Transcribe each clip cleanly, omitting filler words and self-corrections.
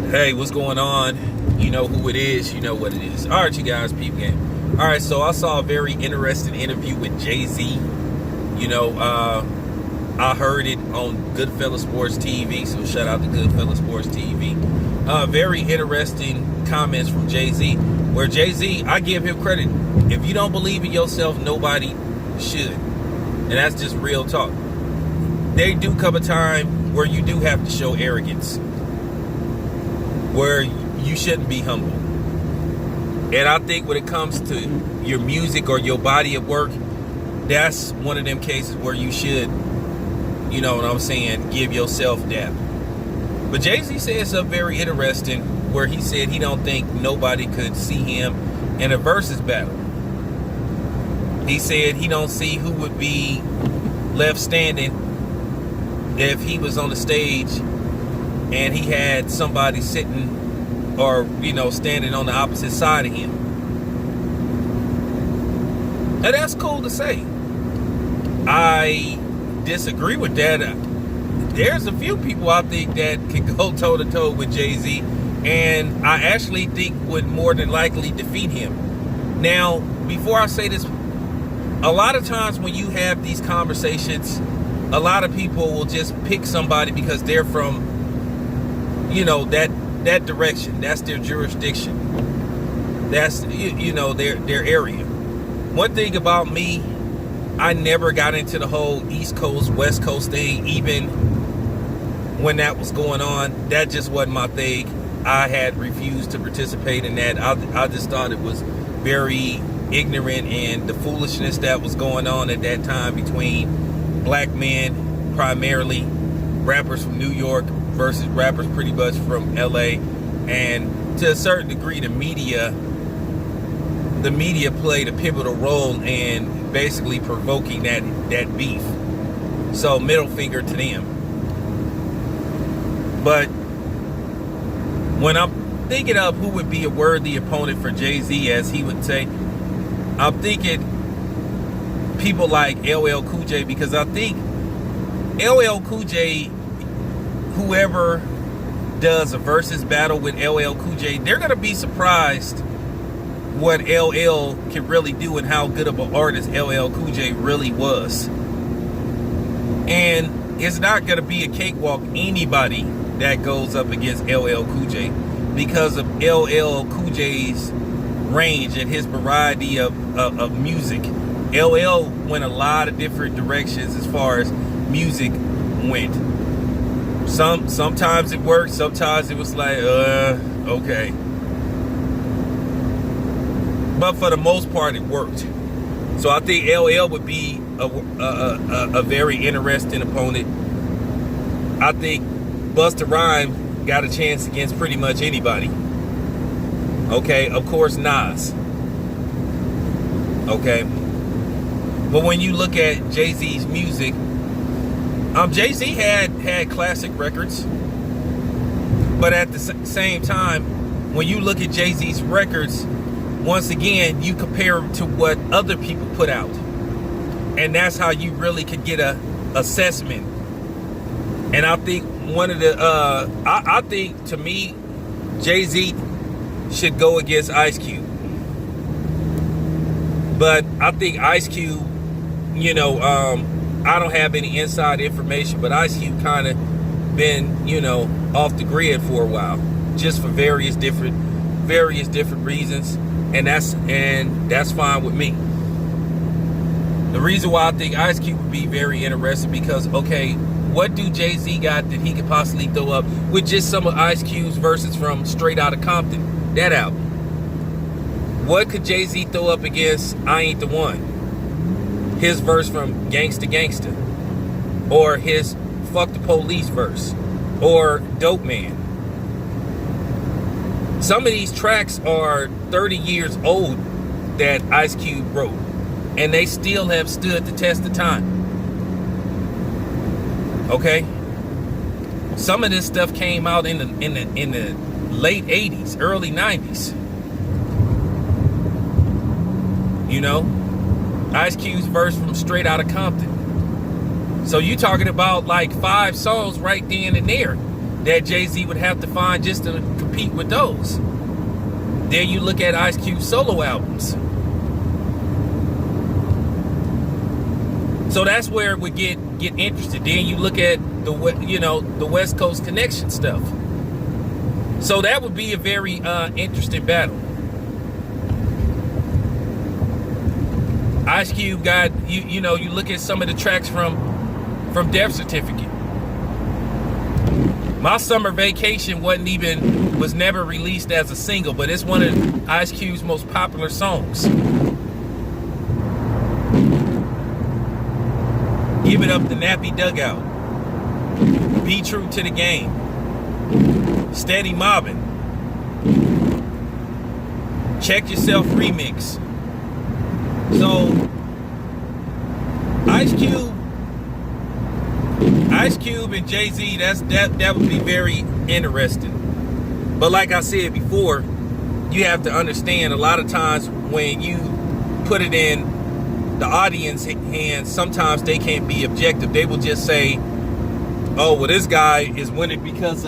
Hey, what's going on? You know who it is, you know what it is. All right, you guys, peep game. All right, so I saw a very interesting interview with Jay-Z. I heard it on Goodfellas Sports TV, so shout out to Goodfellas Sports TV. Very interesting comments from Jay-Z, where Jay-Z, I give him credit. If you don't believe in yourself, nobody should. And that's just real talk. There do come a time where you do have to show arrogance, where you shouldn't be humble. And I think when it comes to your music or your body of work, that's one of them cases where you should, you know what I'm saying, give yourself that. But Jay-Z said something very interesting, where he said he don't think nobody could see him in a versus battle. He said he don't see who would be left standing if he was on the stage and he had somebody sitting or, standing on the opposite side of him. And that's cool to say. I disagree with that. There's a few people I think that can go toe-to-toe with Jay-Z, and I actually think would more than likely defeat him. Now, before I say this, a lot of times when you have these conversations, a lot of people will just pick somebody because they're from, that direction. That's their jurisdiction. That's, their area. One thing about me, I never got into the whole East Coast, West Coast thing, even when that was going on. That just wasn't my thing. I had refused to participate in that. I just thought it was very ignorant, and the foolishness that was going on at that time between black men, primarily rappers from New York versus rappers pretty much from LA, and to a certain degree the media played a pivotal role in basically provoking that beef. So middle finger to them. But when I'm thinking of who would be a worthy opponent for Jay-Z, as he would say, I'm thinking people like LL Cool J, because I think LL Cool J, whoever does a versus battle with LL Cool J, they're going to be surprised what LL can really do and how good of an artist LL Cool J really was. And it's not going to be a cakewalk, anybody that goes up against LL Cool J, because of LL Cool J's range and his variety of music. LL went a lot of different directions as far as music went. Sometimes it worked, sometimes it was like, okay. But for the most part, it worked. So I think LL would be a very interesting opponent. I think Busta Rhymes got a chance against pretty much anybody. Okay, of course, Nas. Okay. But when you look at Jay-Z's music, Jay-Z had classic records. But at the same time, when you look at Jay-Z's records, once again, you compare them to what other people put out. And that's how you really could get a assessment. And I think one of the, I think, to me, Jay-Z should go against Ice Cube. But I think Ice Cube, I don't have any inside information, but Ice Cube kind of been, off the grid for a while, just for various different reasons, and that's fine with me. The reason why I think Ice Cube would be very interesting, because, okay, what do Jay-Z got that he could possibly throw up with just some of Ice Cube's verses from Straight Outta Compton, that album? What could Jay-Z throw up against I Ain't the One? His verse from Gangsta Gangsta, or his Fuck the Police verse, or Dope Man. Some of these tracks are 30 years old that Ice Cube wrote, and they still have stood the test of time. Okay? Some of this stuff came out in the late 80s, early 90s. Ice Cube's verse from Straight Outta Compton. So you talking about like 5 songs right then and there that Jay-Z would have to find just to compete with those. Then you look at Ice Cube's solo albums. So that's where it would get interested. Then you look at the West Coast Connection stuff. So that would be a very interesting battle. Ice Cube got you look at some of the tracks from Death Certificate. My Summer Vacation was never released as a single, but it's one of Ice Cube's most popular songs. Give It Up, The Nappy Dugout, Be True to the Game, Steady Mobbing, Check Yourself remix. So Ice Cube and Jay-Z, that would be very interesting. But like I said before, you have to understand a lot of times when you put it in the audience hands, sometimes they can't be objective. They will just say, oh, well, this guy is winning because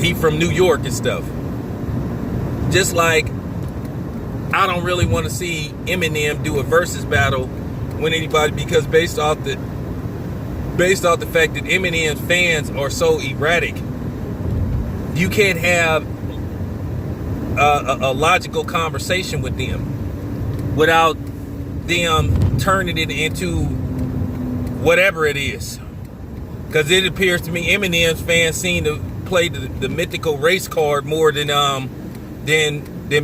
he from New York and stuff. Just like I don't really want to see Eminem do a versus battle with anybody, because based off the fact that Eminem's fans are so erratic, you can't have a logical conversation with them without them turning it into whatever it is. Because it appears to me Eminem's fans seem to play the mythical race card more than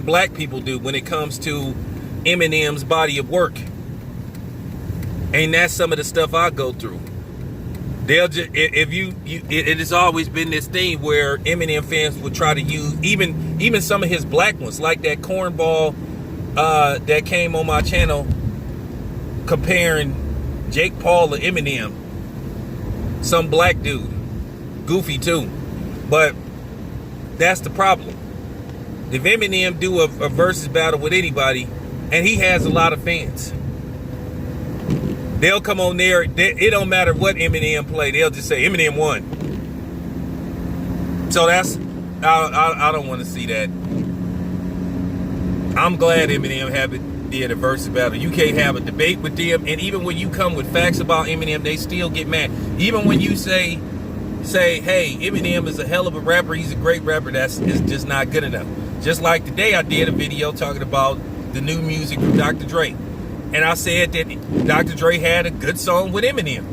black people do when it comes to Eminem's body of work. And that's some of the stuff I go through. They'll just, it has always been this thing where Eminem fans would try to use even some of his black ones, like that cornball that came on my channel comparing Jake Paul to Eminem. Some black dude, goofy too, but that's the problem. If Eminem do a versus battle with anybody, and he has a lot of fans, they'll come on there. It don't matter what Eminem play. They'll just say Eminem won. So that's I don't want to see that. I'm glad Eminem did a versus battle. You can't have a debate with them, and even when you come with facts about Eminem, they still get mad. Even when you say, hey, Eminem is a hell of a rapper, he's a great rapper, is just not good enough. Just like today, I did a video talking about the new music from Dr. Dre. And I said that Dr. Dre had a good song with Eminem.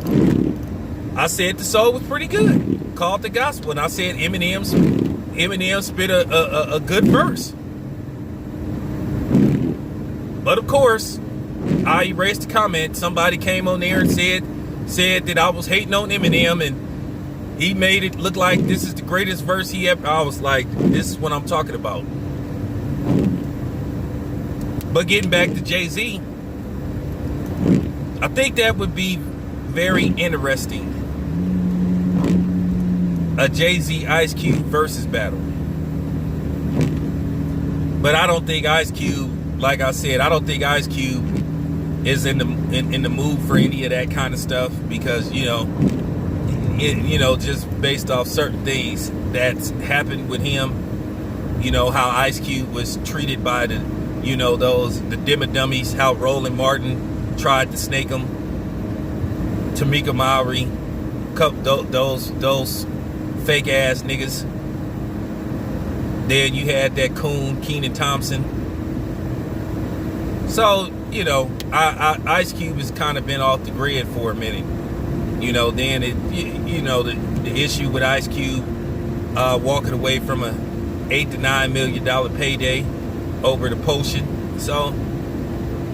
I said the song was pretty good, called The Gospel. And I said Eminem spit a good verse. But of course, I erased the comment. Somebody came on there and said that I was hating on Eminem, and he made it look like this is the greatest verse he ever. I was like, this is what I'm talking about. But getting back to Jay-Z, I think that would be very interesting. A Jay-Z Ice Cube versus battle. But I don't think Ice Cube, like I said, I don't think Ice Cube is in the mood for any of that kind of stuff, because just based off certain things that's happened with him, how Ice Cube was treated by the Dimma Dummies, how Roland Martin tried to snake him, Tamika Mowry, those fake ass niggas. Then you had that coon Kenan Thompson. So Ice Cube has kind of been off the grid for a minute. Then the issue with Ice Cube walking away from a $8 to $9 million payday over the potion. So,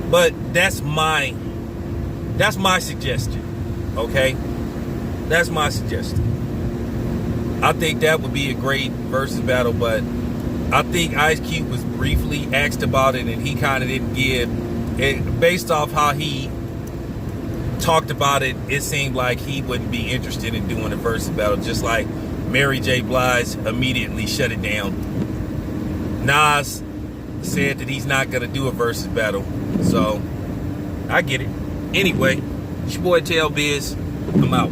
but that's my suggestion. Okay, that's my suggestion. I think that would be a great versus battle, but I think Ice Cube was briefly asked about it, and he kind of didn't give it. Based off how he talked about it, it seemed like he wouldn't be interested in doing a versus battle, just like Mary J. Blige immediately shut it down. Nas said that he's not going to do a versus battle, so I get it. Anyway, it's your boy Tail Biz. I'm out.